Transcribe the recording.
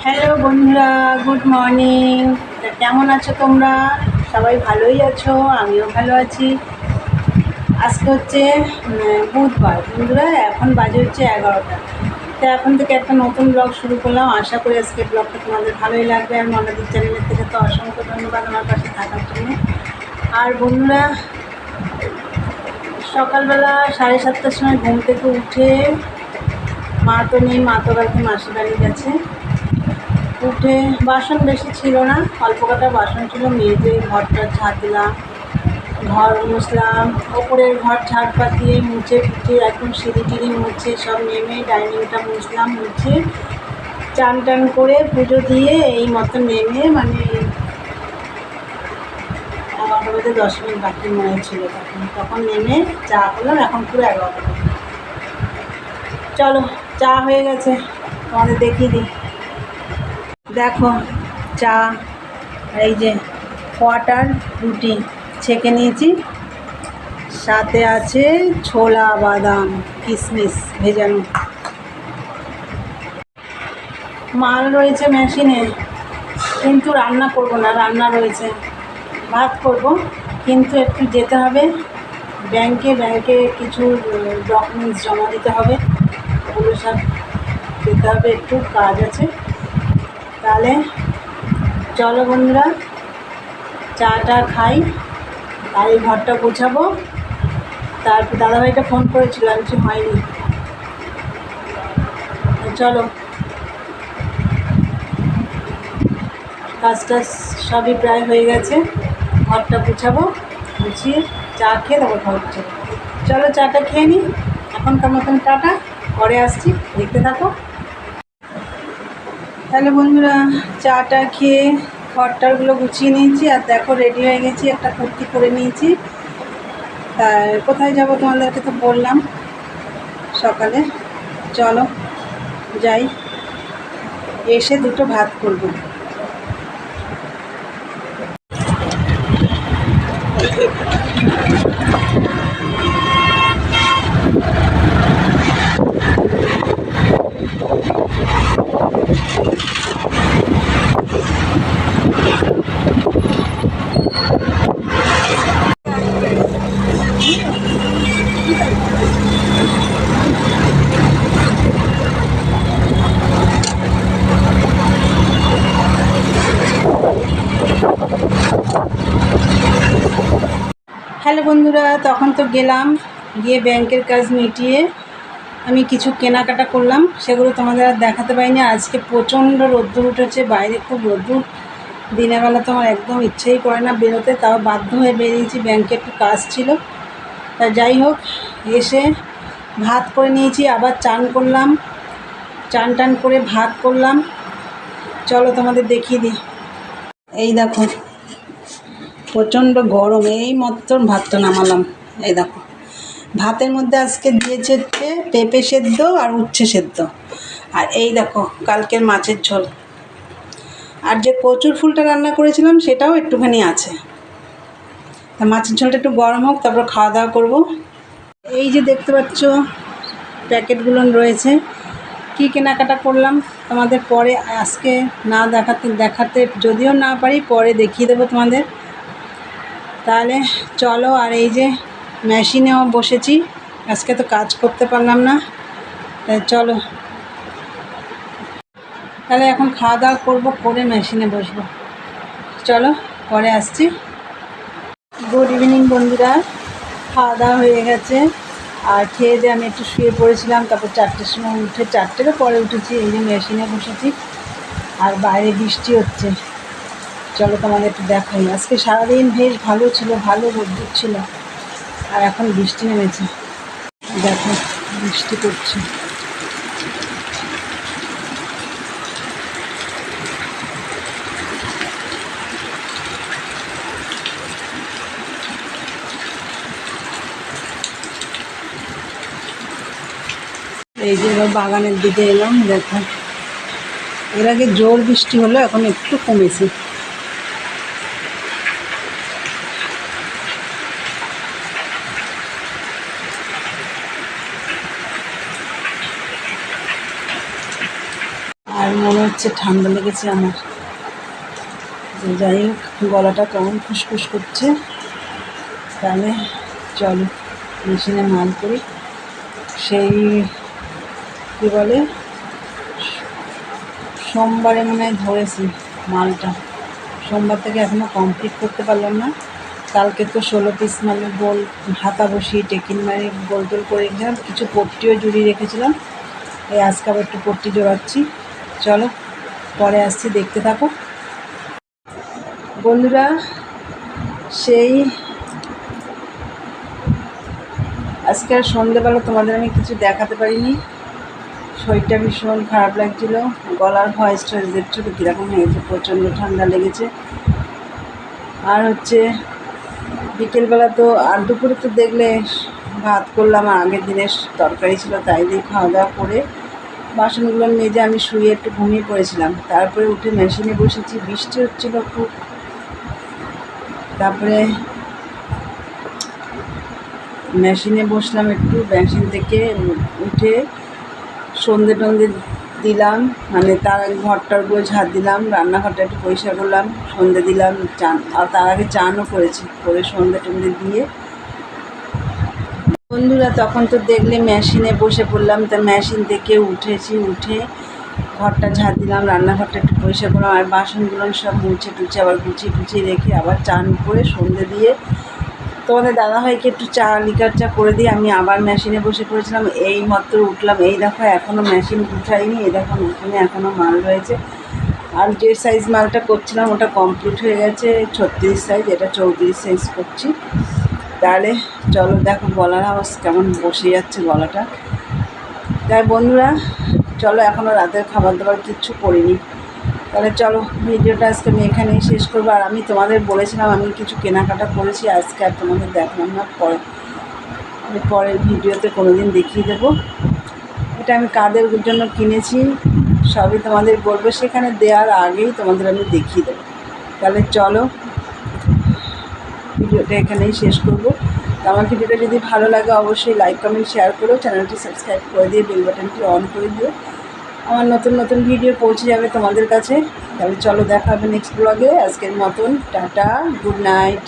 Hello বন্ধুরা, good morning. কেমন আছো তোমরা? সবাই ভালোই আছো, আমিও ভালো আছি। আজকে হচ্ছে বুধবার বন্ধুরা, এখন বাজে হচ্ছে 11টা। তো এখন থেকে একটা নতুন ব্লগ শুরু করলাম। আশা করি আজকে ব্লগটা তোমাদের ভালোই লাগবে। আর মনাদির চ্যানেলের থেকে তো অসংখ্য ধন্যবাদ আমার পাশে থাকার জন্য। আর বন্ধুরা, সকালবেলা 7:30টার সময় ঘুম থেকে উঠে, মা তো নেই, মা তো বাড়িতে মাসির বাড়ি গেছে। উঠে বাসন বেশি ছিল না, অল্প কটা বাসন ছিল, মেজে ঘরটা ঝাড় দিলাম, ঘর মুছলাম, ওপরের ঘর ঝাড় দিয়ে মুছে ফুটে একদম সিঁড়ি টিড়ি মুছে সব নেমে ডাইনিংটা মুছলাম, মুছে চান টান করে পুজো দিয়ে এই মতো নেমে মানে 11টা বাজে 10 মিনিট বাকি মনে ছিল তখন নেমে চা করলাম। এখন পুরো 11টা। চলো, চা হয়ে গেছে, তোমাদের দেখিয়ে দিই। দেখো চা, এই যে কোয়াটার রুটি ছেঁকে নিয়েছি, সাথে আছে ছোলা বাদাম কিশমিশ ভেজানো। মাল রয়েছে মেশিনে, কিন্তু রান্না করব না, রান্না রয়েছে, ভাত করব। কিন্তু একটু যেতে হবে ব্যাংকে কিছু ডকুমেন্টস জমা দিতে হবে, ওগুলো সব যেতে হবে, একটু কাজ আছে। তাহলে চলো বন্ধুরা, চাটা খাই, আর এই ঘরটা গোছাবো। তারপর দাদাভাইটা ফোন করেছিল, আমি কিছু হয়নি। চলো, কাজটা সবই প্রায় হয়ে গেছে, ঘরটা গুছাবো, গুছিয়ে চা খেয়ে তারপর ঘর গুছাবো। চলো চাটা খেয়ে নিই, এখনকার মতন টাটা, পরে আসছি, দেখতে থাকো। তাহলে বন্ধুরা, চাটা খেয়ে ঘরটারগুলো গুছিয়ে নিয়েছি, আর দেখো রেডি হয়ে গেছি, একটা কুর্তি পরে নিয়েছি। তাই কোথায় যাব তোমাদেরকে তো বললাম সকালে। চলো যাই, এসে দুটো ভাত করব। হ্যালো বন্ধুরা, তখন তো গেলাম, গিয়ে ব্যাংকের কাজ মিটিয়ে আমি কিছু কেনাকাটা করলাম, সেগুলো তোমাদের আর দেখাতে পারিনি। আজকে প্রচণ্ড রোদ্দুর উঠেছে, বাইরে খুব রোদ্দুর, দিনের বেলা তো আমার একদম ইচ্ছেই করে না বেরোতে, তাও বাধ্য হয়ে বেরিয়েছি, ব্যাংকে একটু কাজ ছিল। তা যাই হোক, এসে ভাত করে নিয়েছি, আবার চান করলাম, চান টান করে ভাত করলাম। চলো তোমাদের দেখিয়ে দিই। এই দেখো, প্রচণ্ড গরম, এই মতন ভাতটা নামালাম। এই দেখো, ভাতের মধ্যে আজকে দিয়েছে হচ্ছে পেঁপে সেদ্ধ আর উচ্ছে সেদ্ধ, আর এই দেখো কালকের মাছের ঝোল, আর যে কচুর ফুলটা রান্না করেছিলাম সেটাও একটুখানি আছে। তা মাছের ঝোলটা একটু গরম হোক, তারপর খাওয়া দাওয়া করবো। এই যে দেখতে পাচ্ছ প্যাকেটগুলো রয়েছে, কি কেনাকাটা করলাম তোমাদের পরে, আজকে না দেখাতে যদিও না পারি, পরে দেখিয়ে দেবো তোমাদের। তাহলে চলো, আর এই যে মেশিনেও বসেছি, আজকে তো কাজ করতে পারলাম না, তাই চলো তাহলে এখন খাওয়া দাওয়া করবো, করে মেশিনে বসবো। চলো পরে আসছি। গুড ইভিনিং বন্ধুরা, খাওয়া দাওয়া হয়ে গেছে, আর খেয়ে দিয়ে আমি একটু শুয়ে পড়েছিলাম, তারপর 4টের সময় উঠে, 4টেরও পরে উঠেছি, এই যে মেশিনে বসেছি, আর বাইরে বৃষ্টি হচ্ছে। চলো তোমাদের একটু দেখাই, আজকে সারাদিন বেশ ভালো ছিল, ভালো রোদ্দুর ছিল, আর এখন বৃষ্টি নেমেছে, দেখো বৃষ্টি পড়ছে। এই যে এবার বাগানের দিকে এলাম, দেখো এর আগে জোর বৃষ্টি হলো, এখন একটু কমেছে। আর আর মনে হচ্ছে ঠান্ডা লেগেছে আমার। যাই হোক, গলাটা কেমন ফুসফুস করছে। তাহলে চলো মেশিনে মাল করি। সেই কী বলে, সোমবারে মনে হয় ধরেছি মালটা, সোমবার থেকে এখনও কমপ্লিট করতে পারলাম না। কালকে তো 16 পিস মানে গোল হাতা বসিয়ে টেকিন মারি গোল টোল করে রেখেছিলাম, কিছু পট্টিও জুড়িয়ে রেখেছিলাম। এই আজকে আবার একটু পট্টি জোড়াচ্ছি। চলো পরে আসছি, দেখতে থাকো বন্ধুরা। সেই আজকে আর সন্ধ্যেবেলা তোমাদের আমি কিছু দেখাতে পারিনি, শরীরটা ভীষণ খারাপ লাগছিল, গলার ভয়েসটা দেখছো তো কীরকম হয়েছে, প্রচণ্ড ঠান্ডা লেগেছে। আর হচ্ছে বিকেলবেলা তো আর দুপুরে তো দেখলে ভাত করলাম, আর আগের দিনের তরকারি ছিল তাই দিয়ে খাওয়া দাওয়া করে বাসনগুলো মেজে আমি শুয়ে একটু ঘুমিয়ে পড়েছিলাম। তারপরে উঠে মেশিনে বসেছি, বৃষ্টি হচ্ছিল খুব। তারপরে মেশিনে বসলাম একটু, মেশিন থেকে উঠে সন্ধে টন্ধে দিলাম, মানে তার ঘরটারগুলো ঝাড় দিলাম, রান্নাঘরটা একটু পরিষ্কার করলাম, সন্ধে দিলাম, চান আর তার আগে চানও করেছি, করে সন্ধে টন্ধে দিয়ে বন্ধুরা তখন তো দেখলে মেশিনে বসে পড়লাম। তা মেশিন থেকে উঠেছি, উঠে ঘরটা ঝাড় দিলাম, রান্নাঘরটা একটু পরিষ্কার করলাম, আর বাসনগুলো সব মুছে টুছে আবার গুছিয়ে রেখে আবার চান করে সন্ধে দিয়ে তোমাদের দাদাভাইকে একটু চা লিকার চা করে দিয়ে আমি আবার মেশিনে বসে পড়েছিলাম। এই মাত্র উঠলাম, এই দেখো এখনও মেশিন উঠাইনি, এই দেখো মেশিনে এখনও মাল রয়েছে। আর যে সাইজ মালটা করছিলাম ওটা কমপ্লিট হয়ে গেছে, 36 সাইজ, এটা 34 সাইজ করছি। তাহলে চলো দেখো গলার আওয়াজ কেমন বসে যাচ্ছে গলাটা। তাই বন্ধুরা চলো, এখনও রাতের খাবার দাবার কিচ্ছু করিনি। তাহলে চলো ভিডিওটা আজকে আমি এখানেই শেষ করবো। আর আমি তোমাদের বলেছিলাম আমি কিছু কেনাকাটা করেছি, আজকে আর তোমাদের দেখলাম না, পরের ভিডিওতে কোনো দিন দেখিয়ে দেবো। এটা আমি কাদের জন্য কিনেছি সবই তোমাদের বলবো, সেখানে দেওয়ার আগেই তোমাদের আমি দেখিয়ে দেবো। তাহলে চলো ভিডিওটা এখানেই শেষ করবো। তো আমার ভিডিওটা যদি ভালো লাগে অবশ্যই লাইক কমেন্ট শেয়ার করো, চ্যানেলটি সাবস্ক্রাইব করে দিয়ে বেল বাটনটি অন করে দিও, আমার নতুন ভিডিও পৌঁছে যাবে তোমাদের কাছে। তাহলে চলো দেখা হবে নেক্সট ব্লগে। আজকের মতন টাটা, গুড নাইট।